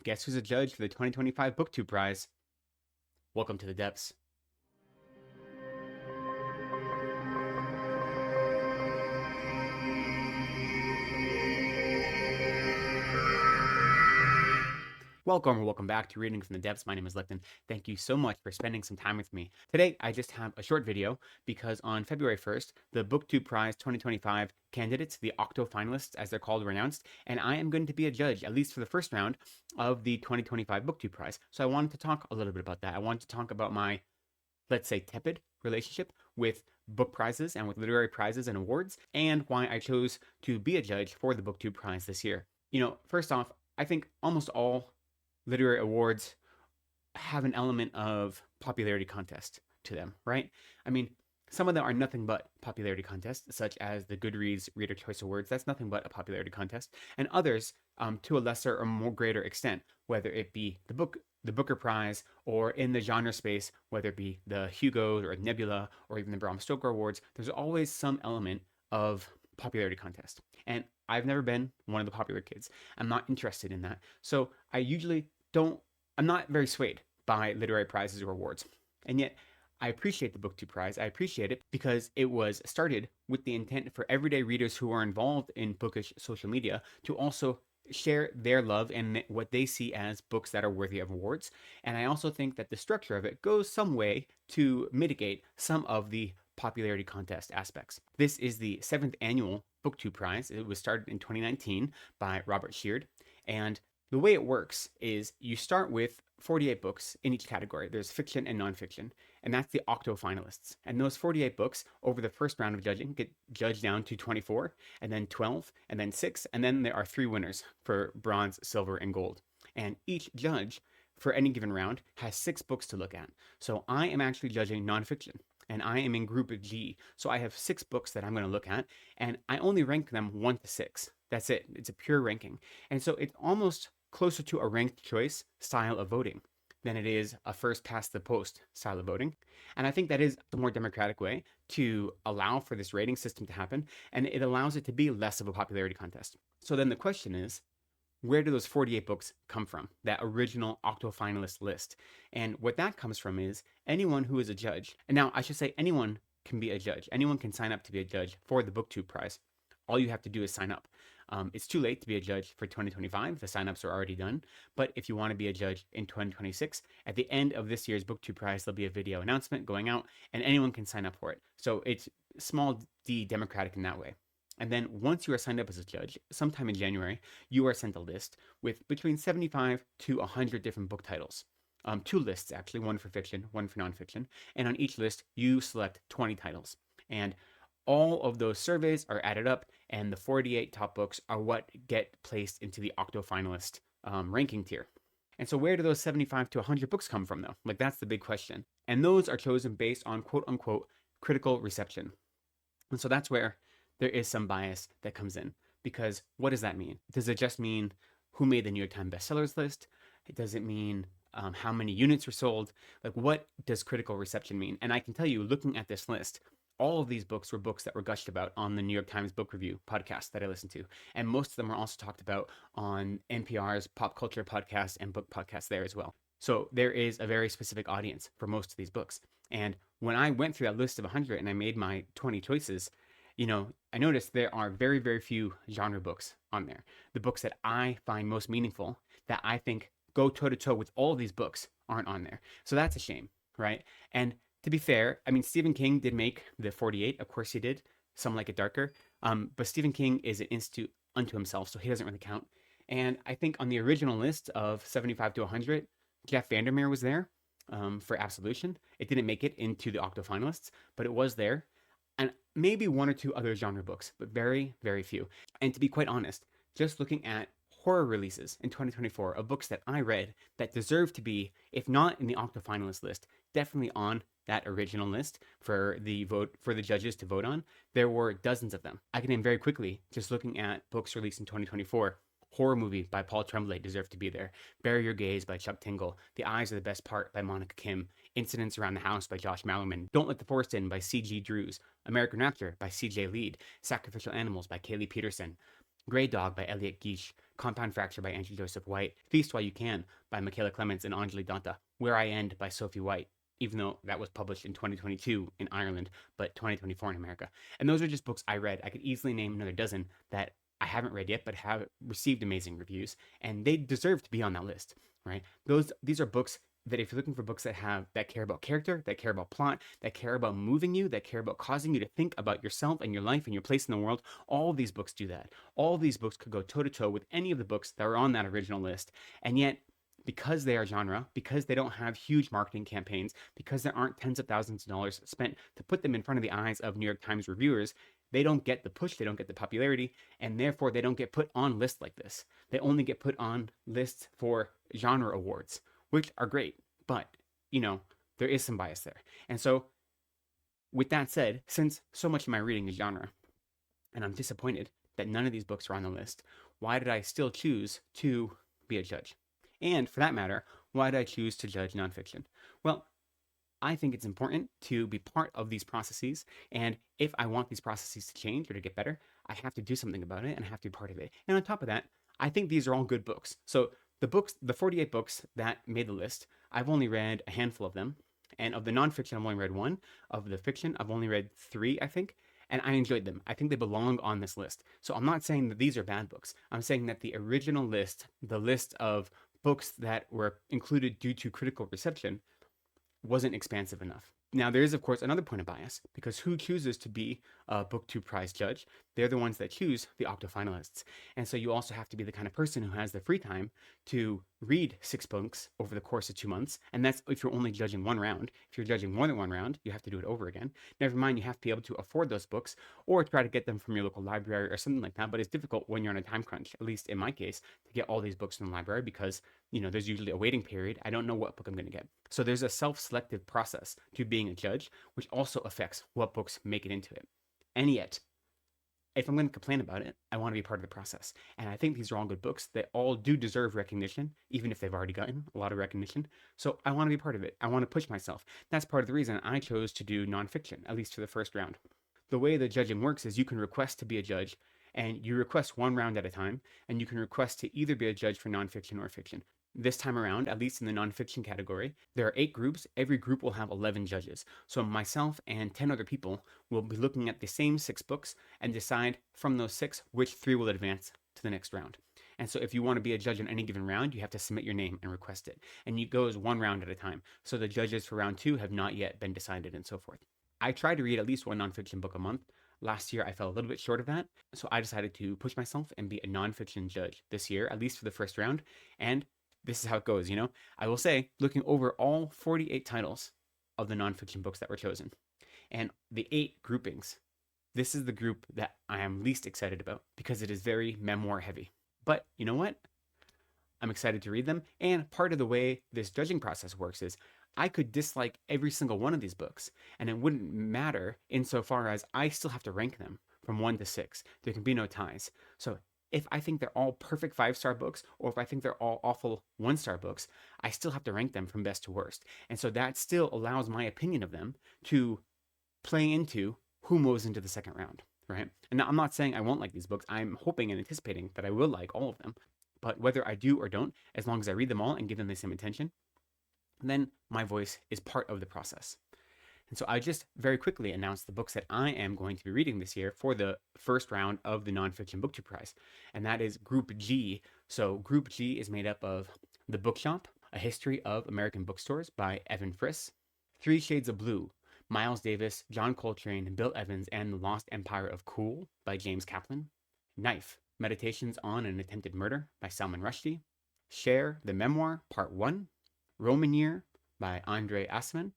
guess who's a judge for the 2025 BookTube Prize? Welcome to the depths. Welcome back to Reading from the Depths. My name is Licton. Thank you so much for spending some time with me. Today, I just have a short video because on February 1st, the BookTube Prize 2025 candidates, the octofinalists as they're called, were announced, and I am going to be a judge, at least for the first round, of the 2025 BookTube Prize. So I wanted to talk a little bit about that. I wanted to talk about my, let's say, tepid relationship with book prizes and with literary prizes and awards, and why I chose to be a judge for the BookTube Prize this year. First off, I think almost all literary awards have an element of popularity contest to them, right? I mean, some of them are nothing but popularity contests, such as the Goodreads Reader Choice Awards. That's nothing but a popularity contest. And others, to a lesser or more greater extent, whether it be the Booker Prize, or in the genre space, whether it be the Hugos or Nebula or even the Bram Stoker Awards, there's always some element of popularity contest. And I've never been one of the popular kids. I'm not interested in that. So I'm not very swayed by literary prizes or awards. And yet, I appreciate the BookTube Prize. I appreciate it because it was started with the intent for everyday readers who are involved in bookish social media to also share their love and what they see as books that are worthy of awards. And I also think that the structure of it goes some way to mitigate some of the popularity contest aspects. This is the 7th annual BookTube Prize. It was started in 2019 by Robert Sheard, and the way it works is you start with 48 books in each category. There's fiction and nonfiction, and that's the octofinalists. And those 48 books over the first round of judging get judged down to 24, and then 12, and then 6, and then there are 3 winners for bronze, silver, and gold. And each judge for any given round has 6 books to look at. So I am actually judging nonfiction, and I am in group G. So I have 6 books that I'm going to look at, and I only rank them 1 to 6. That's it. It's a pure ranking. And so it's almost closer to a ranked choice style of voting than it is a first past the post style of voting. And I think that is a more democratic way to allow for this rating system to happen, and it allows it to be less of a popularity contest. So then the question is, where do those 48 books come from? That original octofinalist list. And what that comes from is anyone who is a judge. And now I should say anyone can be a judge. Anyone can sign up to be a judge for the BookTube Prize. All you have to do is sign up. It's too late to be a judge for 2025. The signups are already done. But if you want to be a judge in 2026, at the end of this year's BookTube Prize, there'll be a video announcement going out, and anyone can sign up for it. So it's small d democratic in that way. And then once you are signed up as a judge, sometime in January, you are sent a list with between 75 to 100 different book titles. 2 lists, actually, one for fiction, one for nonfiction. And on each list, you select 20 titles. And all of those surveys are added up, and the 48 top books are what get placed into the octofinalist ranking tier. And so where do those 75 to 100 books come from, though? Like, that's the big question. And those are chosen based on quote-unquote critical reception. And so that's where there is some bias that comes in. Because what does that mean? Does it just mean who made the New York Times bestsellers list? Does it mean how many units were sold? Like, what does critical reception mean? And I can tell you, looking at this list, all of these books were books that were gushed about on the New York Times Book Review podcast that I listened to. And most of them were also talked about on NPR's pop culture podcast and book podcast there as well. So there is a very specific audience for most of these books. And when I went through that list of 100 and I made my 20 choices, I noticed there are very, very few genre books on there. The books that I find most meaningful, that I think go toe-to-toe with all of these books, aren't on there. So that's a shame, right? And to be fair, I mean, Stephen King did make the 48. Of course he did. Some Like It Darker. But Stephen King is an institute unto himself, so he doesn't really count. And I think on the original list of 75 to 100, Jeff Vandermeer was there for Absolution. It didn't make it into the octofinalists, but it was there. And maybe 1 or 2 other genre books, but very, very few. And to be quite honest, just looking at horror releases in 2024 of books that I read that deserve to be, if not in the octofinalist list, definitely on that original list for the judges to vote on, there were dozens of them. I can name very quickly, just looking at books released in 2024. Horror Movie by Paul Tremblay deserved to be there. Bury Your Gaze by Chuck Tingle. The Eyes Are the Best Part by Monica Kim. Incidents Around the House by Josh Malerman. Don't Let the Forest In by C.G. Drews. American Rapture by C.J. Lead. Sacrificial Animals by Kaylee Peterson. Grey Dog by Elliot Geich. Compound Fracture by Andrew Joseph White, Feast While You Can by Michaela Clements and Anjali Danta, Where I End by Sophie White, even though that was published in 2022 in Ireland, but 2024 in America. And those are just books I read. I could easily name another dozen that I haven't read yet, but have received amazing reviews, and they deserve to be on that list, right? These are books that if you're looking for books that care about character, that care about plot, that care about moving you, that care about causing you to think about yourself and your life and your place in the world, all of these books do that. All of these books could go toe to toe with any of the books that are on that original list, and yet because they are genre, because they don't have huge marketing campaigns, because there aren't tens of thousands of dollars spent to put them in front of the eyes of New York Times reviewers, they don't get the push, they don't get the popularity, and therefore they don't get put on lists like this. They only get put on lists for genre awards, which are great, but, there is some bias there. And so, with that said, since so much of my reading is genre, and I'm disappointed that none of these books are on the list, why did I still choose to be a judge? And for that matter, why did I choose to judge nonfiction? Well, I think it's important to be part of these processes. And if I want these processes to change or to get better, I have to do something about it and I have to be part of it. And on top of that, I think these are all good books. So the 48 books that made the list, I've only read a handful of them. And of the nonfiction, I've only read one. Of the fiction, I've only read 3, I think. And I enjoyed them. I think they belong on this list. So I'm not saying that these are bad books. I'm saying that the original list, the list of books that were included due to critical reception, wasn't expansive enough. Now, there is, of course, another point of bias, because who chooses to be a BookTube Prize judge? They're the ones that choose the octofinalists. And so you also have to be the kind of person who has the free time to read 6 books over the course of 2 months. And that's if you're only judging one round. If you're judging more than one round, you have to do it over again. Never mind, you have to be able to afford those books or try to get them from your local library or something like that. But it's difficult when you're on a time crunch, at least in my case, to get all these books from the library because, there's usually a waiting period. I don't know what book I'm going to get. So there's a self-selective process to being a judge, which also affects what books make it into it. And yet, if I'm going to complain about it, I want to be part of the process. And I think these are all good books. They all do deserve recognition, even if they've already gotten a lot of recognition. So I want to be part of it. I want to push myself. That's part of the reason I chose to do nonfiction, at least for the first round. The way the judging works is you can request to be a judge, and you request one round at a time, and you can request to either be a judge for nonfiction or fiction. This time around, at least in the nonfiction category, there are 8 groups. Every group will have 11 judges. So myself and 10 other people will be looking at the same 6 books and decide from those 6 which 3 will advance to the next round. And so if you want to be a judge in any given round, you have to submit your name and request it. And it goes one round at a time. So the judges for round 2 have not yet been decided and so forth. I try to read at least one nonfiction book a month. Last year, I fell a little bit short of that. So I decided to push myself and be a nonfiction judge this year, at least for the first round. And this is how it goes, I will say, looking over all 48 titles of the nonfiction books that were chosen and the 8 groupings, this is the group that I am least excited about because it is very memoir heavy. But you know what? I'm excited to read them. And part of the way this judging process works is I could dislike every single one of these books and it wouldn't matter insofar as I still have to rank them from 1 to 6. There can be no ties. So if I think they're all perfect 5-star books, or if I think they're all awful 1-star books, I still have to rank them from best to worst. And so that still allows my opinion of them to play into who moves into the second round, right? And now I'm not saying I won't like these books. I'm hoping and anticipating that I will like all of them. But whether I do or don't, as long as I read them all and give them the same attention, then my voice is part of the process. And so I just very quickly announced the books that I am going to be reading this year for the first round of the Nonfiction BookTube Prize. And that is Group G. So Group G is made up of The Bookshop, A History of American Bookstores by Evan Friss, 3 Shades of Blue, Miles Davis, John Coltrane, Bill Evans, and The Lost Empire of Cool by James Kaplan, Knife, Meditations on an Attempted Murder by Salman Rushdie, Share, the Memoir, Part 1, Roman Year by Andre Assman,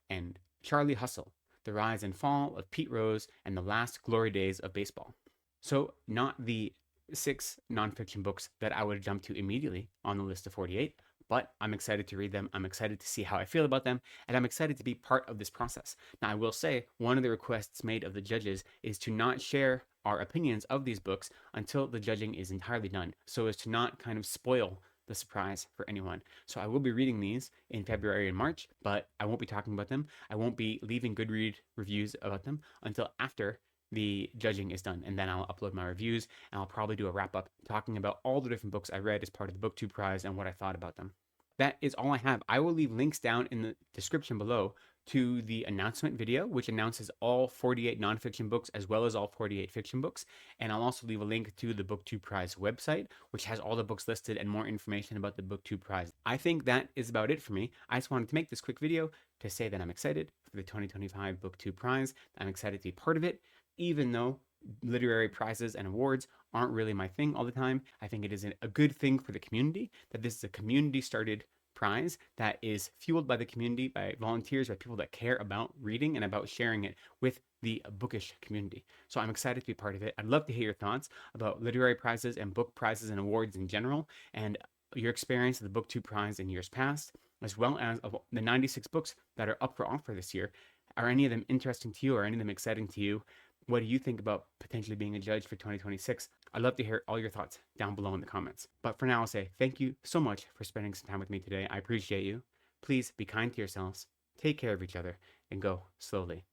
and Charlie Hustle, The Rise and Fall of Pete Rose and the Last Glory Days of Baseball. So not the 6 nonfiction books that I would jump to immediately on the list of 48, but I'm excited to read them. I'm excited to see how I feel about them, and I'm excited to be part of this process. Now, I will say one of the requests made of the judges is to not share our opinions of these books until the judging is entirely done, so as to not kind of spoil the surprise for anyone. So I will be reading these in February and March, but I won't be talking about them. I won't be leaving Goodread reviews about them until after the judging is done, and then I'll upload my reviews, and I'll probably do a wrap up talking about all the different books I read as part of the BookTube Prize and what I thought about them. That is all I have. I will leave links down in the description below to the announcement video, which announces all 48 nonfiction books as well as all 48 fiction books. And I'll also leave a link to the BookTube Prize website, which has all the books listed and more information about the BookTube Prize. I think that is about it for me. I just wanted to make this quick video to say that I'm excited for the 2025 BookTube Prize. I'm excited to be part of it, even though literary prizes and awards aren't really my thing all the time. I think it is a good thing for the community that this is a community started prize that is fueled by the community, by volunteers, by people that care about reading and about sharing it with the bookish community. So I'm excited to be part of it. I'd love to hear your thoughts about literary prizes and book prizes and awards in general, and your experience of the BookTube Prize in years past, as well as of the 96 books that are up for offer this year. Are any of them interesting to you? Or any of them exciting to you? What do you think about potentially being a judge for 2026? I'd love to hear all your thoughts down below in the comments. But for now, I'll say thank you so much for spending some time with me today. I appreciate you. Please be kind to yourselves, take care of each other, and go slowly.